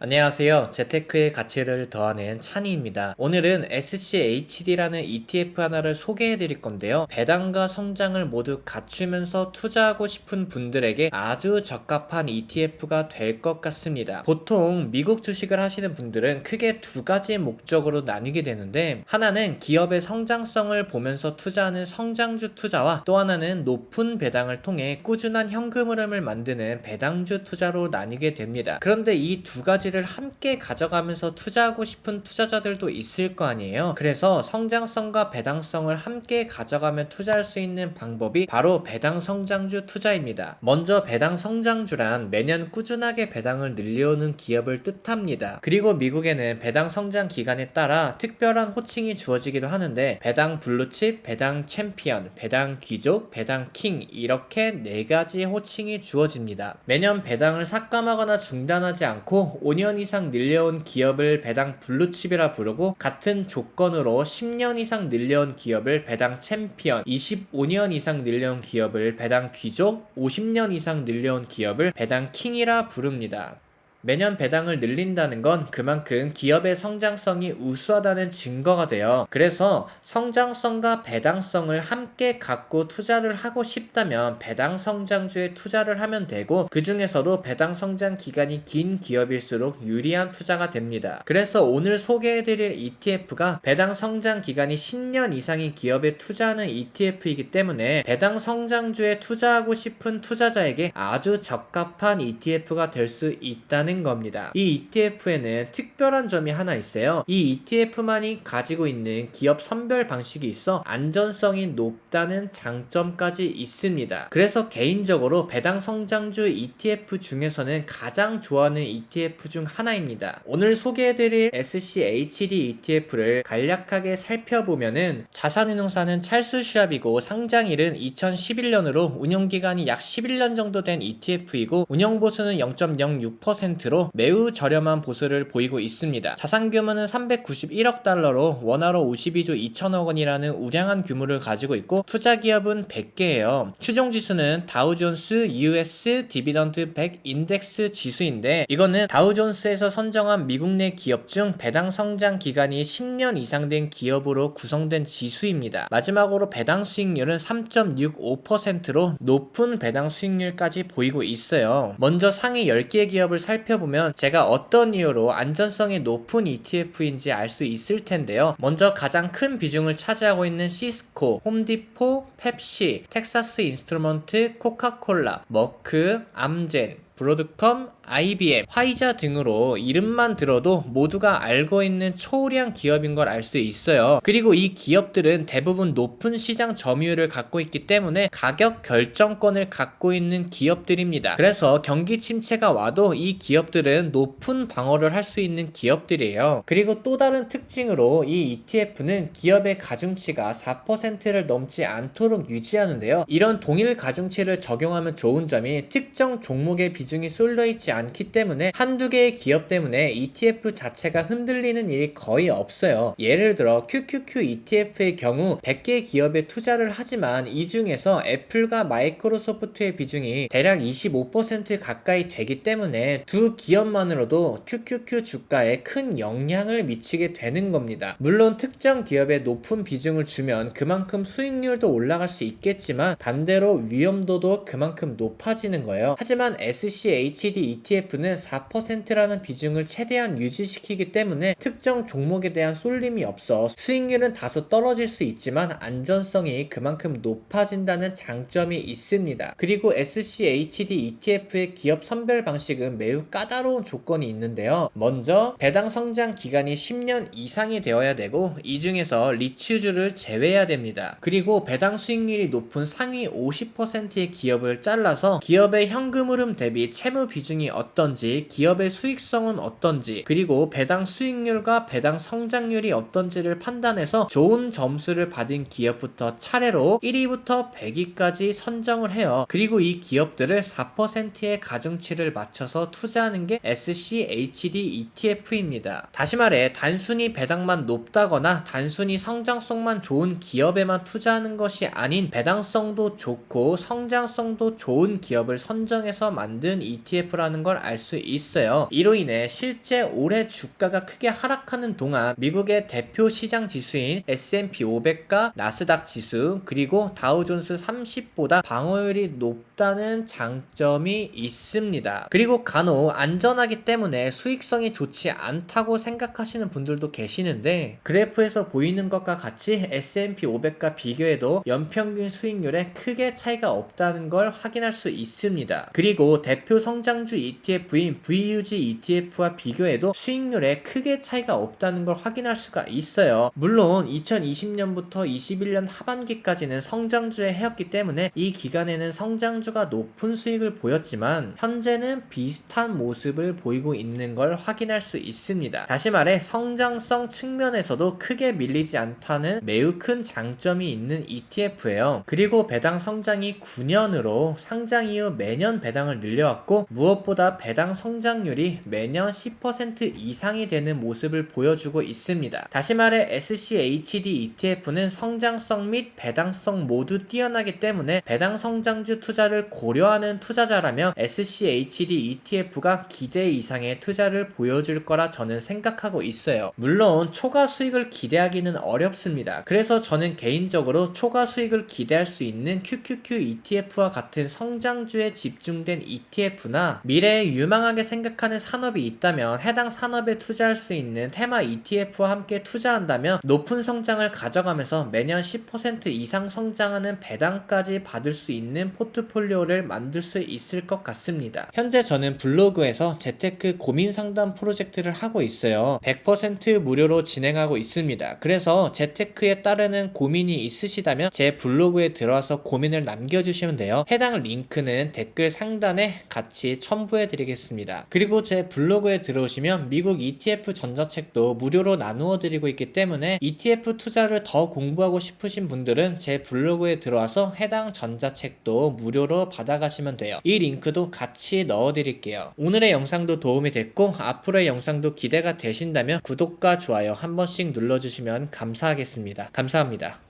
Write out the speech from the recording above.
안녕하세요. 재테크의 가치를 더하는 찬이입니다. 오늘은 SCHD라는 ETF 하나를 소개해 드릴 건데요. 배당과 성장을 모두 갖추면서 투자하고 싶은 분들에게 아주 적합한 ETF가 될 것 같습니다. 보통 미국 주식을 하시는 분들은 크게 두 가지의 목적으로 나뉘게 되는데, 하나는 기업의 성장성을 보면서 투자하는 성장주 투자와 또 하나는 높은 배당을 통해 꾸준한 현금 흐름을 만드는 배당주 투자로 나뉘게 됩니다. 그런데 이 두 가지를 함께 가져가면서 투자하고 싶은 투자자들도 있을 거 아니에요. 그래서 성장성과 배당성을 함께 가져가며 투자할 수 있는 방법이 바로 배당 성장주 투자입니다. 먼저 배당 성장주란 매년 꾸준하게 배당을 늘려오는 기업을 뜻합니다. 그리고 미국에는 배당 성장 기간에 따라 특별한 호칭이 주어지기도 하는데, 배당 블루칩, 배당 챔피언, 배당 귀족, 배당 킹, 이렇게 네 가지 호칭이 주어집니다. 매년 배당을 삭감하거나 중단하지 않고 5년 이상 늘려온 기업을 배당 블루칩이라 부르고, 같은 조건으로 10년 이상 늘려온 기업을 배당 챔피언, 25년 이상 늘려온 기업을 배당 귀족, 50년 이상 늘려온 기업을 배당 킹이라 부릅니다. 매년 배당을 늘린다는 건 그만큼 기업의 성장성이 우수하다는 증거가 돼요. 그래서 성장성과 배당성을 함께 갖고 투자를 하고 싶다면 배당 성장주에 투자를 하면 되고, 그 중에서도 배당 성장 기간이 긴 기업일수록 유리한 투자가 됩니다. 그래서 오늘 소개해드릴 ETF가 배당 성장 기간이 10년 이상인 기업에 투자하는 ETF이기 때문에 배당 성장주에 투자하고 싶은 투자자에게 아주 적합한 ETF가 될 수 있다는 겁니다. 이 ETF에는 특별한 점이 하나 있어요. 이 ETF만이 가지고 있는 기업 선별 방식이 있어 안전성이 높다는 장점까지 있습니다. 그래서 개인적으로 배당 성장주 ETF 중에서는 가장 좋아하는 ETF 중 하나입니다. 오늘 소개해드릴 SCHD ETF를 간략하게 살펴보면은, 자산운용사는 찰스슈왑이고 상장일은 2011년으로 운용기간이 약 11년 정도 된 ETF이고, 운용보수는 0.06%로 매우 저렴한 보수를 보이고 있습니다. 자산규모는 391억 달러로 원화로 52조 2천억 원이라는 우량한 규모를 가지고 있고, 투자기업은 100개예요. 추종지수는 다우존스 US 디비던드 100 인덱스 지수인데, 이거는 다우존스에서 선정한 미국 내 기업 중 배당 성장 기간이 10년 이상 된 기업으로 구성된 지수입니다. 마지막으로 배당 수익률은 3.65%로 높은 배당 수익률까지 보이고 있어요. 먼저 상위 10개의 기업을 살펴보면 제가 어떤 이유로 안전성이 높은 ETF인지 알 수 있을 텐데요. 먼저 가장 큰 비중을 차지하고 있는 시스코, 홈디포, 펩시, 텍사스 인스트루먼트, 코카콜라, 머크, 암젠, 브로드컴, IBM, 화이자 등으로 이름만 들어도 모두가 알고 있는 초우량 기업인 걸 알 수 있어요. 그리고 이 기업들은 대부분 높은 시장 점유율을 갖고 있기 때문에 가격 결정권을 갖고 있는 기업들입니다. 그래서 경기 침체가 와도 이 기업들은 높은 방어를 할 수 있는 기업들이에요. 그리고 또 다른 특징으로 이 ETF는 기업의 가중치가 4%를 넘지 않도록 유지하는데요. 이런 동일 가중치를 적용하면 좋은 점이, 특정 종목의 비중이 쏠려 있지 않기 때문에 한두 개의 기업 때문에 ETF 자체가 흔들리는 일이 거의 없어요. 예를 들어 QQQ ETF의 경우 100개 기업에 투자를 하지만 이 중에서 애플과 마이크로소프트의 비중이 대략 25% 가까이 되기 때문에 두 기업만으로도 QQQ 주가에 큰 영향을 미치게 되는 겁니다. 물론 특정 기업에 높은 비중을 주면 그만큼 수익률도 올라갈 수 있겠지만, 반대로 위험도도 그만큼 높아지는 거예요. 하지만 SCHD ETF는 4%라는 비중을 최대한 유지시키기 때문에 특정 종목에 대한 쏠림이 없어 수익률은 다소 떨어질 수 있지만 안전성이 그만큼 높아진다는 장점이 있습니다. 그리고 SCHD ETF의 기업 선별 방식은 매우 까다로운 조건이 있는데요. 먼저 배당 성장 기간이 10년 이상이 되어야 되고, 이 중에서 리츠주를 제외해야 됩니다. 그리고 배당 수익률이 높은 상위 50%의 기업을 잘라서 기업의 현금 흐름 대비 채무 비중이 어떤지, 기업의 수익성은 어떤지, 그리고 배당 수익률과 배당 성장률이 어떤지를 판단해서 좋은 점수를 받은 기업부터 차례로 1위부터 100위까지 선정을 해요. 그리고 이 기업들을 4%의 가중치를 맞춰서 투자하는 게 SCHD ETF입니다. 다시 말해, 단순히 배당만 높다거나 단순히 성장성만 좋은 기업에만 투자하는 것이 아닌, 배당성도 좋고 성장성도 좋은 기업을 선정해서 만든 ETF라는 있다는 걸 알 수 있어요. 이로 인해 실제 올해 주가가 크게 하락하는 동안 미국의 대표 시장 지수인 S&P 500과 나스닥 지수 그리고 다우존스 30보다 방어율이 높다는 장점이 있습니다. 그리고 간혹 안전하기 때문에 수익성이 좋지 않다고 생각하시는 분들도 계시는데 그래프에서 보이는 것과 같이 S&P 500과 비교해도 연평균 수익률에 크게 차이가 없다는 걸 확인할 수 있습니다. 그리고 대표 성장주 ETF인 VUG ETF와 비교해도 수익률에 크게 차이가 없다는 걸 확인할 수가 있어요. 물론 2020년부터 21년 하반기까지는 성장주에 해였기 때문에 이 기간에는 성장주가 높은 수익을 보였지만 현재는 비슷한 모습을 보이고 있는 걸 확인할 수 있습니다. 다시 말해 성장성 측면에서도 크게 밀리지 않다는 매우 큰 장점이 있는 ETF예요. 그리고 배당 성장이 9년으로 상장 이후 매년 배당을 늘려왔고 무엇보다 배당 성장률이 매년 10% 이상이 되는 모습을 보여주고 있습니다. 다시 말해 SCHD ETF는 성장성 및 배당성 모두 뛰어나기 때문에 배당 성장주 투자를 고려하는 투자자라면 SCHD ETF가 기대 이상의 투자를 보여줄 거라 저는 생각하고 있어요. 물론 초과 수익을 기대하기는 어렵습니다. 그래서 저는 개인적으로 초과 수익을 기대할 수 있는 QQQ ETF와 같은 성장주에 집중된 ETF나 미래에 유망하게 생각하는 산업이 있다면 해당 산업에 투자할 수 있는 테마 ETF와 함께 투자한다면 높은 성장을 가져가면서 매년 10% 이상 성장하는 배당까지 받을 수 있는 포트폴리오를 만들 수 있을 것 같습니다. 현재 저는 블로그에서 재테크 고민 상담 프로젝트를 하고 있어요. 100% 무료로 진행하고 있습니다. 그래서 재테크에 따르는 고민이 있으시다면 제 블로그에 들어와서 고민을 남겨주시면 돼요. 해당 링크는 댓글 상단에 같이 첨부해 드리겠습니다. 그리고 제 블로그에 들어오시면 미국 ETF 전자책도 무료로 나누어 드리고 있기 때문에 ETF 투자를 더 공부하고 싶으신 분들은 제 블로그에 들어와서 해당 전자책도 무료로 받아가시면 돼요. 이 링크도 같이 넣어 드릴게요. 오늘의 영상도 도움이 됐고 앞으로의 영상도 기대가 되신다면 구독과 좋아요 한 번씩 눌러주시면 감사하겠습니다. 감사합니다.